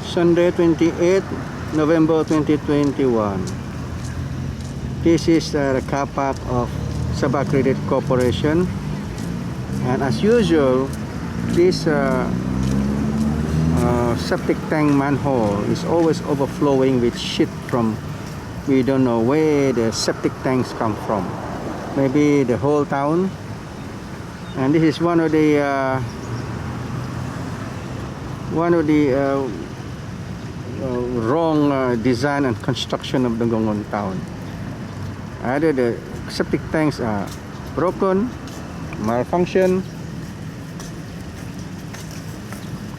Sunday, 28 November 2021. This is the car park of Sabah Credit Corporation, and as usual, this septic tank manhole is always overflowing with shit from, we don't know where the septic tanks come from. Maybe the whole town. And this is one of the wrong design and construction of the Donggongon town. Either the septic tanks are broken, malfunction,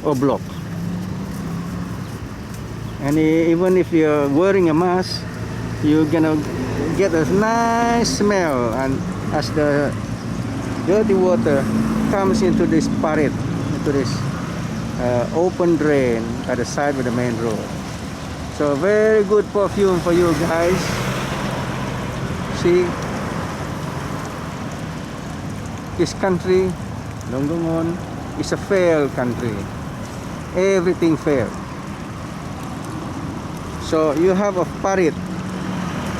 or blocked. And even if you're wearing a mask, you're gonna get a nice smell, and as the dirty water comes into this parade, into this open drain at the side of the main road. So very good perfume for you guys. See, this country, Donggongon, is a failed country. Everything failed. So you have a parade,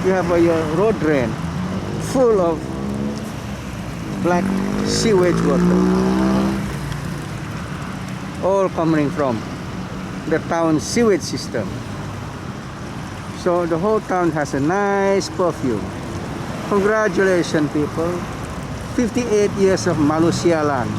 you have a road drain full of black sewage water, all coming from the town sewage system. So the whole town has a nice perfume. Congratulations, people. 58 years of Malusia land.